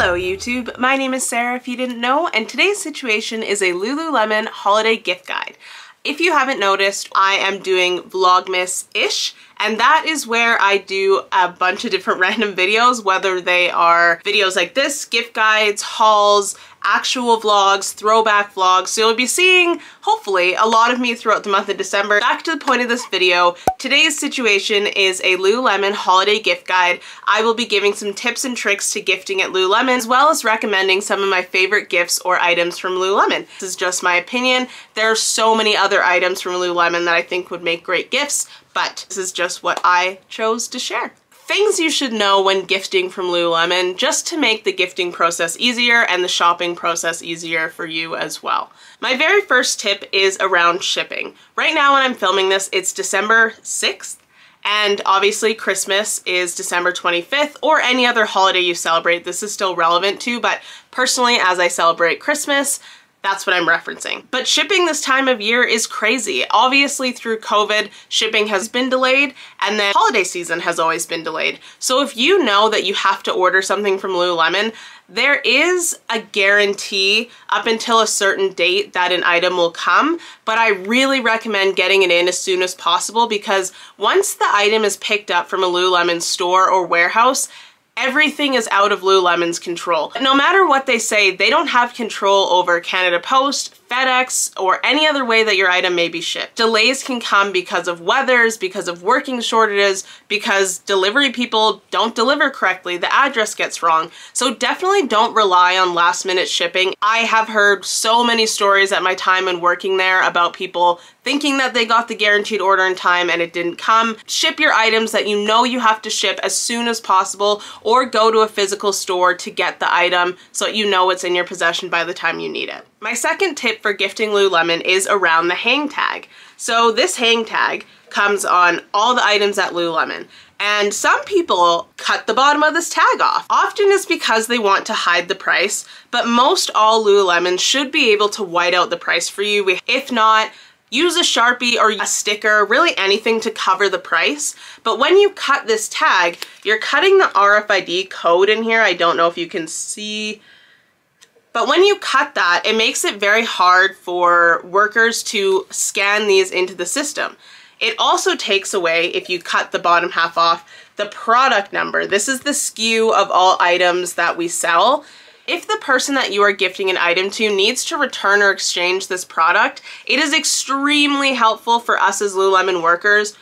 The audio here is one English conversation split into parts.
Hello YouTube, my name is Sarah if you didn't know, and today's situation is a Lululemon holiday gift guide. If you haven't noticed, I am doing Vlogmas-ish, and that is where I do a bunch of different random videos, whether they are videos like this, gift guides, hauls, actual vlogs, throwback vlogs. So you'll be seeing, hopefully, a lot of me throughout the month of December. Back to the point of this video, today's situation is a Lululemon holiday gift guide. I will be giving some tips and tricks to gifting at Lululemon, as well as recommending some of my favorite gifts or items from Lululemon. This is just my opinion. There are so many other items from Lululemon that I think would make great gifts, but this is just what I chose to share. Things you should know when gifting from Lululemon, just to make the gifting process easier and the shopping process easier for you as well. My very first tip is around shipping. Right now when I'm filming this, it's December 6th, and obviously Christmas is December 25th, or any other holiday you celebrate. This is still relevant too, but personally, as I celebrate Christmas, that's what I'm referencing. But shipping this time of year is crazy. Obviously through COVID, shipping has been delayed, and then holiday season has always been delayed. So if you know that you have to order something from Lululemon, there is a guarantee up until a certain date that an item will come, but I really recommend getting it in as soon as possible, because once the item is picked up from a Lululemon store or warehouse, everything is out of Lululemon's control. No matter what they say, they don't have control over Canada Post, FedEx, or any other way that your item may be shipped. Delays can come because of weathers, because of working shortages, because delivery people don't deliver correctly, the address gets wrong. So definitely don't rely on last minute shipping. I have heard so many stories at my time when working there about people thinking that they got the guaranteed order in time and it didn't come. Ship your items that you know you have to ship as soon as possible, or go to a physical store to get the item so that you know it's in your possession by the time you need it. My second tip for gifting Lululemon is around the hang tag. So this hang tag comes on all the items at Lululemon, and some people cut the bottom of this tag off. Often it's because they want to hide the price, but most all Lululemon should be able to white out the price for you. If not, use a Sharpie or a sticker, really anything to cover the price. But when you cut this tag, you're cutting the RFID code in here. I don't know if you can see, but when you cut that, it makes it very hard for workers to scan these into the system. It also takes away, if you cut the bottom half off, the product number. This is the SKU of all items that we sell. If the person that you are gifting an item to needs to return or exchange this product, it is extremely helpful for us as Lululemon workers.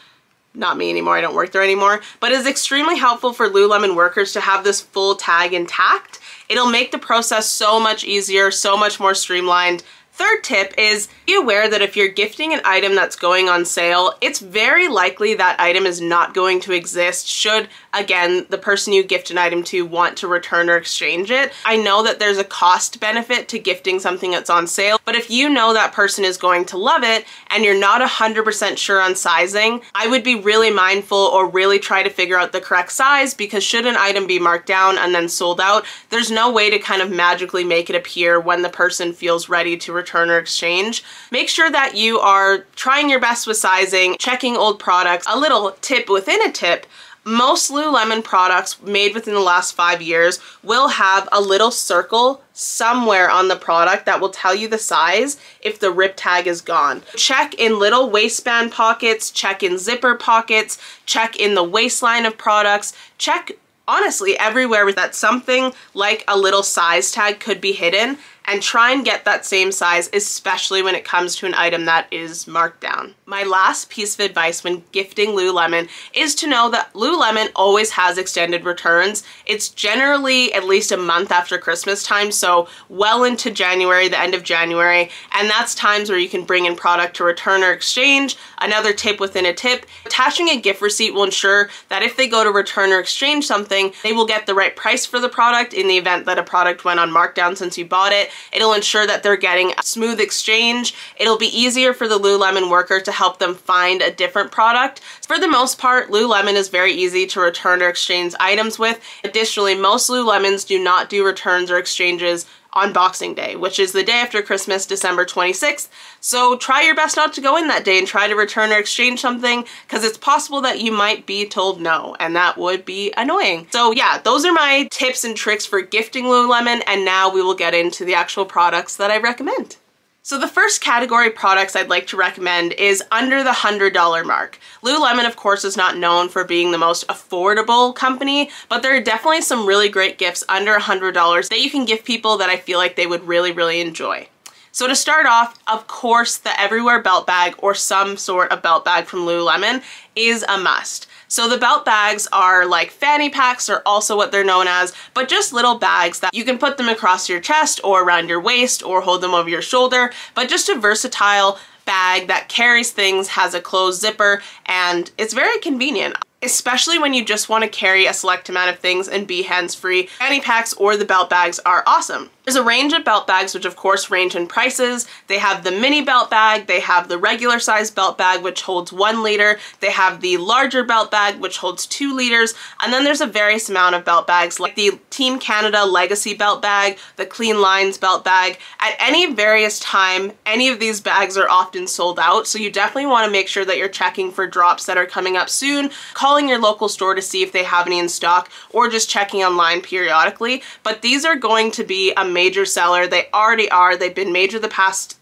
Not me anymore, I don't work there anymore, but it's extremely helpful for Lululemon workers to have this full tag intact. It'll make the process so much easier, so much more streamlined. Third tip is be aware that if you're gifting an item that's going on sale, it's very likely that item is not going to exist should, again, the person you gift an item to want to return or exchange it. I know that there's a cost benefit to gifting something that's on sale, but if you know that person is going to love it and you're not 100% sure on sizing, I would be really mindful or really try to figure out the correct size, because should an item be marked down and then sold out, there's no way to kind of magically make it appear when the person feels ready to return or exchange. Make sure that you are trying your best with sizing, checking old products. A little tip within a tip, most Lululemon products made within the last 5 years will have a little circle somewhere on the product that will tell you the size if the rip tag is gone. Check in little waistband pockets, check in zipper pockets, check in the waistline of products, check honestly everywhere that something like a little size tag could be hidden, and try and get that same size, especially when it comes to an item that is marked down. My last piece of advice when gifting Lululemon is to know that Lululemon always has extended returns. It's generally at least a month after Christmas time, so well into January, the end of January, and that's times where you can bring in product to return or exchange. Another tip within a tip, attaching a gift receipt will ensure that if they go to return or exchange something, they will get the right price for the product in the event that a product went on markdown since you bought it. It'll ensure that they're getting a smooth exchange. It'll be easier for the Lululemon worker to help them find a different product. For the most part, Lululemon is very easy to return or exchange items with. Additionally, most Lululemons do not do returns or exchanges on Boxing Day, which is the day after Christmas, December 26th. So try your best not to go in that day and try to return or exchange something, because it's possible that you might be told no, and that would be annoying. So yeah, those are my tips and tricks for gifting Lululemon, and now we will get into the actual products that I recommend. So the first category products I'd like to recommend is under the $100 mark. Lululemon, of course, is not known for being the most affordable company, but there are definitely some really great gifts under $100 that you can give people that I feel like they would really, really enjoy. So to start off, of course, the Everywhere belt bag or some sort of belt bag from Lululemon is a must. So the belt bags are like fanny packs, or also what they're known as, but just little bags that you can put them across your chest or around your waist or hold them over your shoulder, but just a versatile bag that carries things, has a closed zipper, and it's very convenient, especially when you just want to carry a select amount of things and be hands-free. Fanny packs or the belt bags are awesome. There's a range of belt bags which of course range in prices. They have the mini belt bag, they have the regular size belt bag which holds 1 liter, they have the larger belt bag which holds 2 liters, and then there's a various amount of belt bags like the Team Canada Legacy belt bag, the Clean Lines belt bag. At any various time, any of these bags are often sold out, so you definitely want to make sure that you're checking for drops that are coming up soon, calling your local store to see if they have any in stock, or just checking online periodically. But these are going to be a major seller. They already are. They've been major the past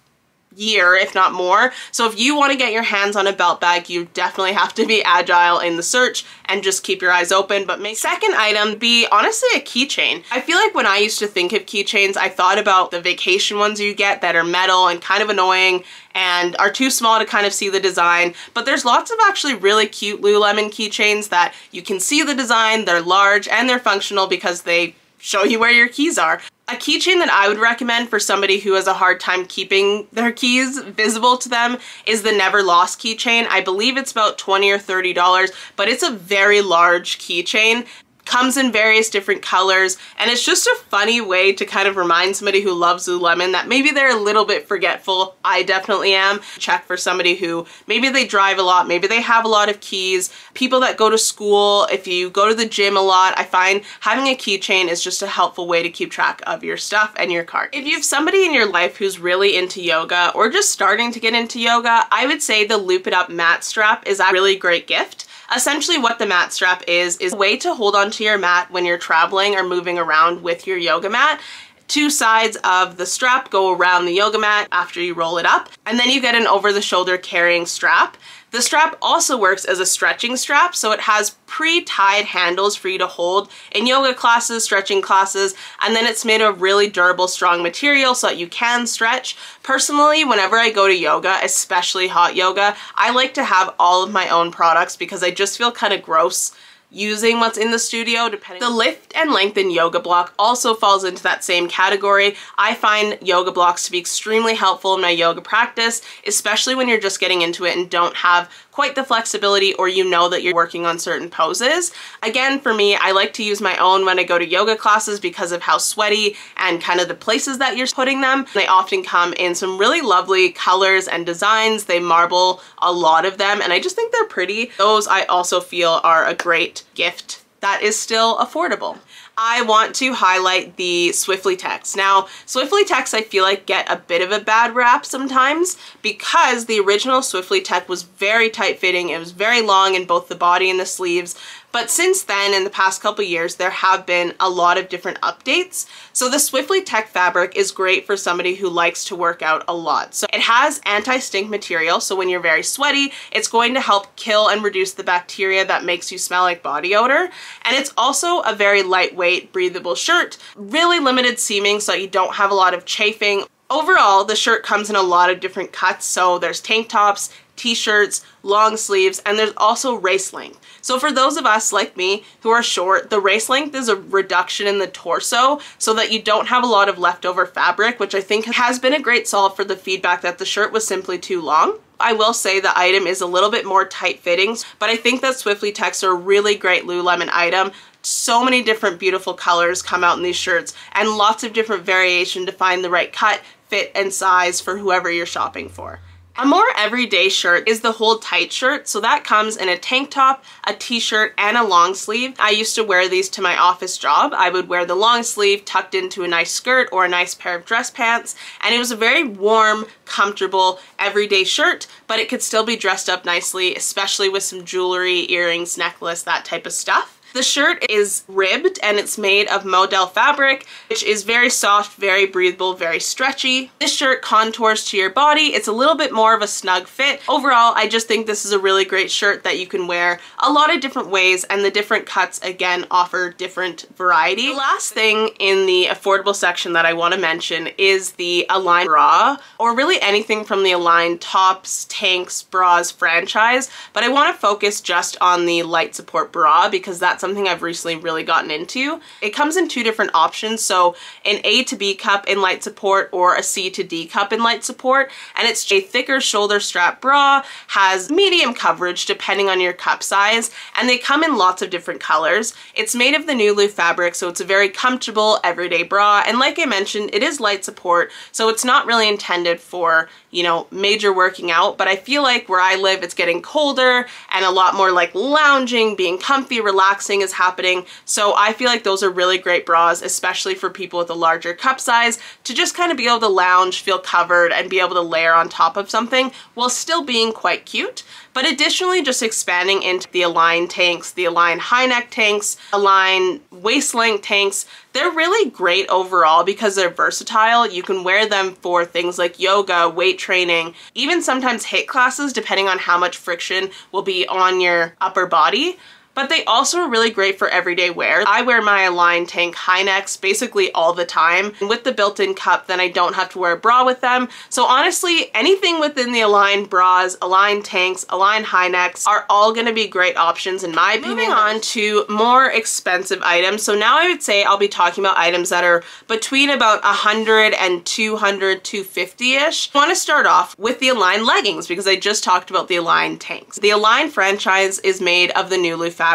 year, if not more. So if you want to get your hands on a belt bag, you definitely have to be agile in the search and just keep your eyes open. But my second item be honestly a keychain. I feel like when I used to think of keychains, I thought about the vacation ones you get that are metal and kind of annoying and are too small to kind of see the design, but there's lots of actually really cute Lululemon keychains that you can see the design, they're large, and they're functional because they show you where your keys are. A keychain that I would recommend for somebody who has a hard time keeping their keys visible to them is the Never Lost keychain. I believe it's about $20 or $30, but it's a very large keychain. Comes in various different colors, and it's just a funny way to kind of remind somebody who loves Lululemon that maybe they're a little bit forgetful. I definitely am. Check for somebody who maybe they drive a lot, maybe they have a lot of keys, people that go to school, if you go to the gym a lot. I find having a keychain is just a helpful way to keep track of your stuff and your cart. If you have somebody in your life who's really into yoga or just starting to get into yoga, I would say the Loop It Up mat strap is a really great gift. Essentially what the mat strap is a way to hold onto your mat when you're traveling or moving around with your yoga mat. 2 sides of the strap go around the yoga mat after you roll it up, and then you get an over-the-shoulder carrying strap. The strap also works as a stretching strap, so it has pre-tied handles for you to hold in yoga classes, stretching classes, and then it's made of really durable, strong material so that you can stretch. Personally, whenever I go to yoga, especially hot yoga, I like to have all of my own products because I just feel kind of gross using what's in the studio. The Lift and Lengthen yoga block also falls into that same category. I find yoga blocks to be extremely helpful in my yoga practice, especially when you're just getting into it and don't have quite the flexibility, or you know that you're working on certain poses. Again, for me, I like to use my own when I go to yoga classes because of how sweaty and kind of the places that you're putting them. They often come in some really lovely colors and designs. They marble a lot of them, and I just think they're pretty. Those I also feel are a great gift that is still affordable. I want to highlight the Swiftly Techs. Now, Swiftly Techs I feel like get a bit of a bad rap sometimes because the original Swiftly Tech was very tight fitting. It was very long in both the body and the sleeves. But since then, in the past couple years, there have been a lot of different updates. So the Swiftly Tech fabric is great for somebody who likes to work out a lot. So it has anti-stink material, so when you're very sweaty, it's going to help kill and reduce the bacteria that makes you smell like body odor. And it's also a very lightweight, breathable shirt, really limited seaming so you don't have a lot of chafing. Overall, the shirt comes in a lot of different cuts, so there's tank tops, t-shirts, long sleeves, and there's also race length. So for those of us like me who are short, the race length is a reduction in the torso so that you don't have a lot of leftover fabric, which I think has been a great solve for the feedback that the shirt was simply too long. I will say the item is a little bit more tight fitting, but I think that Swiftly Techs are a really great Lululemon item. So many different beautiful colors come out in these shirts and lots of different variation to find the right cut, fit, and size for whoever you're shopping for. A more everyday shirt is the hold tight shirt. So that comes in a tank top, a t-shirt, and a long sleeve. I used to wear these to my office job. I would wear the long sleeve tucked into a nice skirt or a nice pair of dress pants, and it was a very warm, comfortable, everyday shirt, but it could still be dressed up nicely, especially with some jewelry, earrings, necklace, that type of stuff. The shirt is ribbed and it's made of modal fabric, which is very soft, very breathable, very stretchy. This shirt contours to your body. It's a little bit more of a snug fit. Overall, I just think this is a really great shirt that you can wear a lot of different ways, and the different cuts, again, offer different variety. The last thing in the affordable section that I want to mention is the Align bra, or really anything from the Align tops, tanks, bras franchise, but I want to focus just on the light support bra because that's something I've recently really gotten into. It comes in two different options, so an A to B cup in light support or a C to D cup in light support, and it's a thicker shoulder strap bra, has medium coverage depending on your cup size, and they come in lots of different colors. It's made of the Lulu fabric, so it's a very comfortable everyday bra, and like I mentioned, it is light support, so it's not really intended for, you know, major working out, but I feel like where I live it's getting colder and a lot more like lounging, being comfy, relaxing is happening. So I feel like those are really great bras, especially for people with a larger cup size, to just kind of be able to lounge, feel covered, and be able to layer on top of something while still being quite cute. But additionally, just expanding into the Align tanks, the Align high neck tanks, Align waist length tanks, they're really great overall because they're versatile. You can wear them for things like yoga, weight training, even sometimes HIIT classes, depending on how much friction will be on your upper body. But they also are really great for everyday wear. I wear my Align tank high necks basically all the time. And with the built-in cup, then I don't have to wear a bra with them. So honestly, anything within the Align bras, Align tanks, Align high necks are all gonna be great options in my opinion. Moving on to more expensive items. So now I would say I'll be talking about items that are between about 100 and 200, 250-ish. I wanna start off with the Align leggings because I just talked about the Align tanks. The Align franchise is made of the Lulu fabric,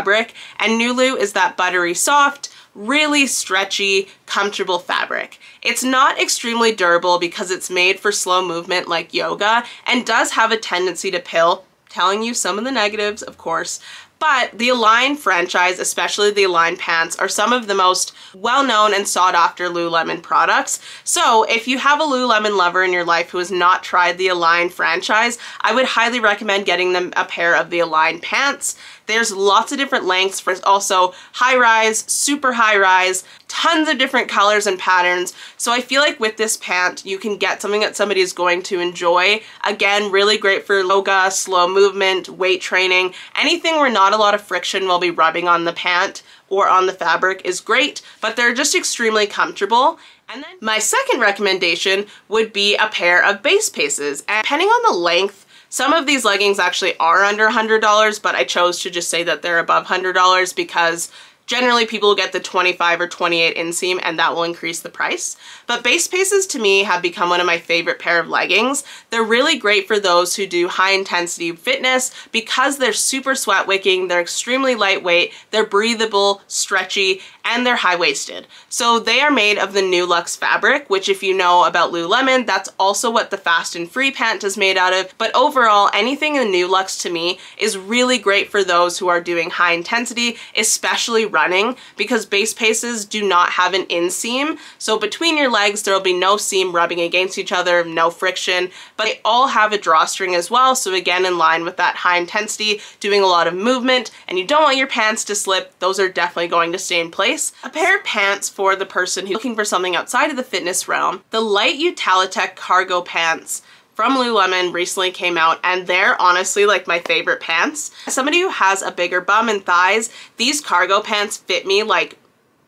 and Lulu is that buttery soft, really stretchy, comfortable fabric. It's not extremely durable because it's made for slow movement like yoga and does have a tendency to pill, telling you some of the negatives, of course. But the Align franchise, especially the Align pants, are some of the most well-known and sought-after Lululemon products. So if you have a Lululemon lover in your life who has not tried the Align franchise, I would highly recommend getting them a pair of the Align pants. There's lots of different lengths for also high rise, super high rise, tons of different colors and patterns. So I feel like with this pant, you can get something that somebody is going to enjoy. Again, really great for yoga, slow movement, weight training, anything where not a lot of friction will be rubbing on the pant or on the fabric is great, but they're just extremely comfortable. And then my second recommendation would be a pair of base paces. And depending on the length, some of these leggings actually are under $100, but I chose to just say that they're above $100 because generally people will get the 25 or 28 inseam and that will increase the price. But base paces to me have become one of my favorite pair of leggings. They're really great for those who do high intensity fitness because they're super sweat wicking, they're extremely lightweight, they're breathable, stretchy, and they're high-waisted. So they are made of the New Luxe fabric, which if you know about Lululemon, that's also what the Fast and Free pant is made out of. But overall, anything in New Luxe to me is really great for those who are doing high intensity, especially running, because base paces do not have an inseam. So between your legs, there will be no seam rubbing against each other, no friction, but they all have a drawstring as well. So again, in line with that high intensity, doing a lot of movement, and you don't want your pants to slip, those are definitely going to stay in place. A pair of pants for the person who's looking for something outside of the fitness realm. The Light Utilitech cargo pants from Lululemon recently came out, and they're honestly like my favorite pants. As somebody who has a bigger bum and thighs, these cargo pants fit me like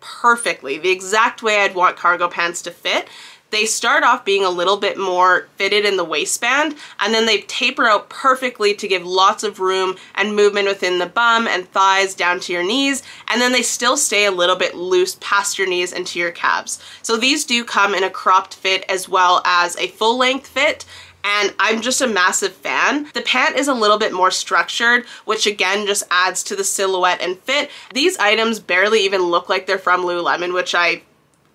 perfectly, the exact way I'd want cargo pants to fit. They start off being a little bit more fitted in the waistband, and then they taper out perfectly to give lots of room and movement within the bum and thighs down to your knees, and then they still stay a little bit loose past your knees and to your calves. So these do come in a cropped fit as well as a full length fit, and I'm just a massive fan. The pant is a little bit more structured, which again just adds to the silhouette and fit. These items barely even look like they're from Lululemon, which I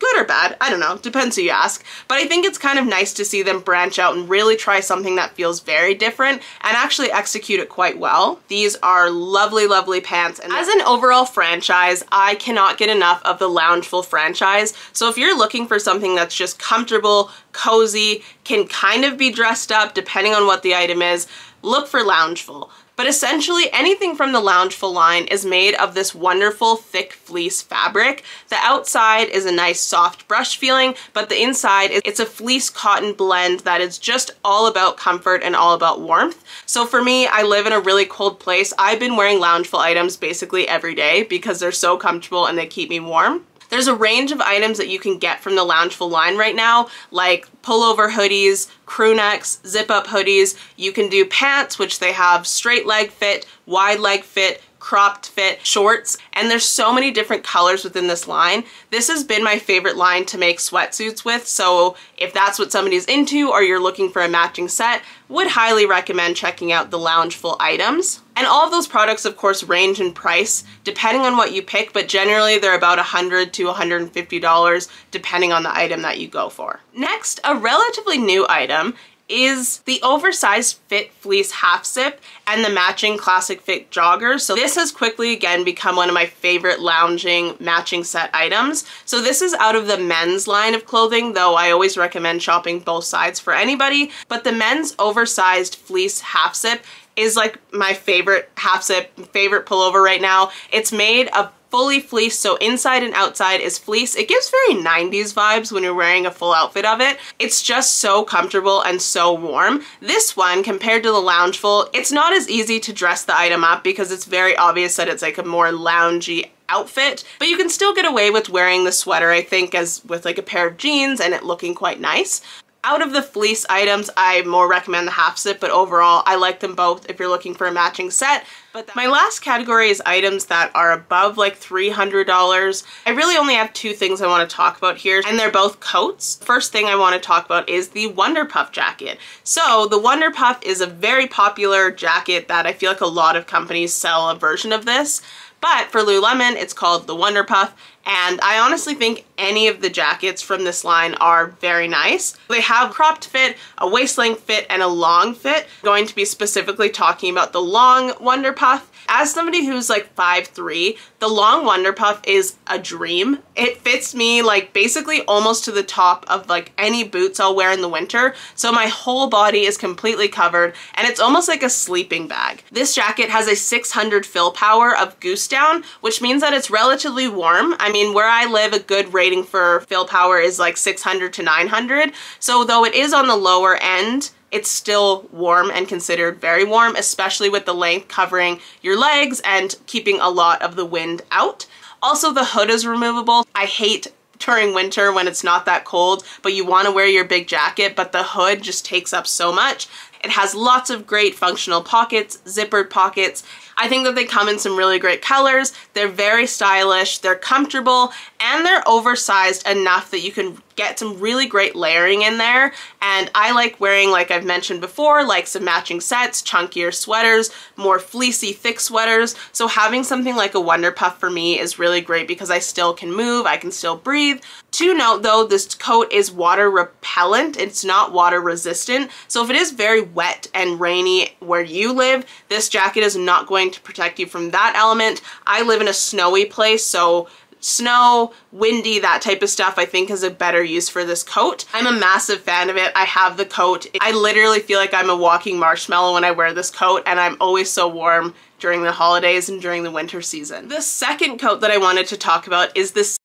Good or bad, I don't know, depends who you ask. But I think it's kind of nice to see them branch out and really try something that feels very different and actually execute it quite well. These are lovely, lovely pants. And as an overall franchise, I cannot get enough of the Loungeful franchise. So if you're looking for something that's just comfortable, cozy, can kind of be dressed up depending on what the item is, look for Loungeful. But essentially anything from the Loungeful line is made of this wonderful thick fleece fabric. The outside is a nice soft brush feeling, but the inside, it's a fleece cotton blend that is just all about comfort and all about warmth. So for me, I live in a really cold place. I've been wearing Loungeful items basically every day because they're so comfortable and they keep me warm. There's a range of items that you can get from the Loungeful line right now, like pullover hoodies, crew necks, zip-up hoodies. You can do pants, which they have straight leg fit, wide leg fit, cropped fit, shorts, and there's so many different colors within this line. This has been my favorite line to make sweatsuits with, so if that's what somebody's into or you're looking for a matching set, would highly recommend checking out the Loungeful items. And all of those products, of course, range in price depending on what you pick, but generally they're about $100 to $150 depending on the item that you go for. Next, a relatively new item is the oversized fit fleece half zip and the matching classic fit jogger. So this has quickly again become one of my favorite lounging matching set items. So this is out of the men's line of clothing, though I always recommend shopping both sides for anybody. But the men's oversized fleece half zip is like my favorite half zip, favorite pullover right now. It's made of fully fleece, so inside and outside is fleece. It gives very 90s vibes when you're wearing a full outfit of it. It's just so comfortable and so warm. This one, compared to the Loungeful, it's not as easy to dress the item up because it's very obvious that it's like a more loungy outfit, but you can still get away with wearing the sweater, I think, as with like a pair of jeans and it looking quite nice. Out of the fleece items, I more recommend the half zip, but overall I like them both if you're looking for a matching set. But my last category is items that are above like $300. I really only have two things I want to talk about here, and they're both coats. First thing I want to talk about is the Wonder Puff jacket. So the Wonder Puff is a very popular jacket that I feel like a lot of companies sell a version of this. But for Lululemon, it's called the Wonder Puff, and I honestly think any of the jackets from this line are very nice. They have cropped fit, a waist length fit, and a long fit. I'm going to be specifically talking about the long Wonder Puff. As somebody who's like 5'3", the long Wonder Puff is a dream. It fits me like basically almost to the top of like any boots I'll wear in the winter. So my whole body is completely covered and it's almost like a sleeping bag. This jacket has a 600 fill power of goose down, which means that it's relatively warm. I mean, where I live, a good rating for fill power is like 600 to 900. So though it is on the lower end, it's still warm and considered very warm, especially with the length covering your legs and keeping a lot of the wind out. Also, the hood is removable. I hate during winter when it's not that cold, but you want to wear your big jacket, but the hood just takes up so much. It has lots of great functional pockets, zippered pockets. I think that they come in some really great colors. They're very stylish, they're comfortable, and they're oversized enough that you can get some really great layering in there. And I like wearing, like I've mentioned before, like some matching sets, chunkier sweaters, more fleecy, thick sweaters. So having something like a Wonder Puff for me is really great because I still can move, I can still breathe. To note though, this coat is water repellent, it's not water resistant. So if it is very wet and rainy where you live, this jacket is not going to protect you from that element. I live in a snowy place, so snow, windy, that type of stuff I think is a better use for this coat. I'm a massive fan of it. I have the coat. I literally feel like I'm a walking marshmallow when I wear this coat, and I'm always so warm during the holidays and during the winter season. The second coat that I wanted to talk about is this,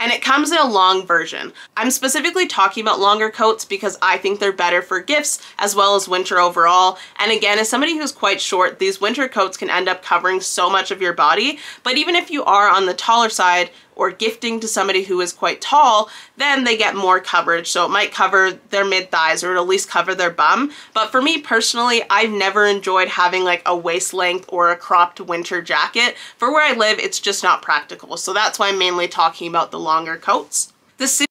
and it comes in a long version. I'm specifically talking about longer coats because I think they're better for gifts as well as winter overall. And again, as somebody who's quite short, these winter coats can end up covering so much of your body. But even if you are on the taller side or gifting to somebody who is quite tall, then they get more coverage. So it might cover their mid-thighs or at least cover their bum. But for me personally, I've never enjoyed having like a waist length or a cropped winter jacket. For where I live, it's just not practical. So that's why I'm mainly talking about the longer coats. The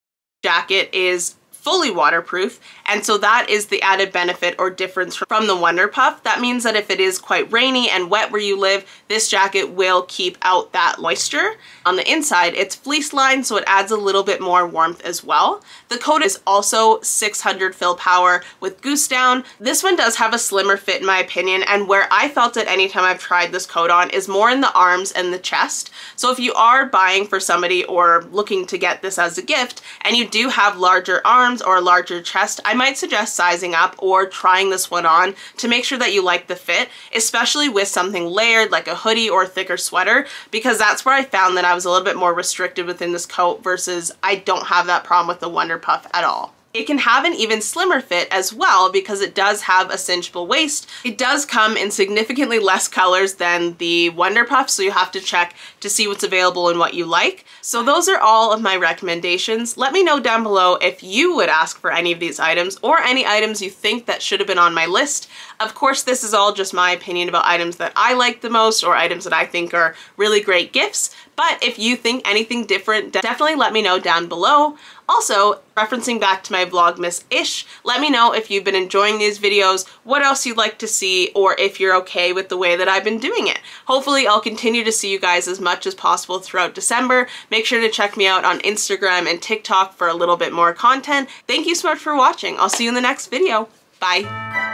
jacket is fully waterproof, And so that is the added benefit or difference from the Wonder Puff. That means that if it is quite rainy and wet where you live, this jacket will keep out that moisture. On the inside, it's fleece lined, so it adds a little bit more warmth as well. The coat is also 600 fill power with goose down. This one does have a slimmer fit in my opinion, and where I felt it anytime I've tried this coat on is more in the arms and the chest. So if you are buying for somebody or looking to get this as a gift and you do have larger arms or a larger chest, I might suggest sizing up or trying this one on to make sure that you like the fit, especially with something layered like a hoodie or a thicker sweater, because that's where I found that I was a little bit more restricted within this coat versus I don't have that problem with the Wonder Puff at all. It can have an even slimmer fit as well because it does have a cinchable waist. It does come in significantly less colors than the Wonder Puff, so you have to check to see what's available and what you like. So those are all of my recommendations. Let me know down below if you would ask for any of these items or any items you think that should have been on my list. Of course, this is all just my opinion about items that I like the most or items that I think are really great gifts. But if you think anything different, definitely let me know down below. Also, referencing back to my Vlogmas-ish, let me know if you've been enjoying these videos, what else you'd like to see, or if you're okay with the way that I've been doing it. Hopefully, I'll continue to see you guys as much as possible throughout December. Make sure to check me out on Instagram and TikTok for a little bit more content. Thank you so much for watching. I'll see you in the next video. Bye.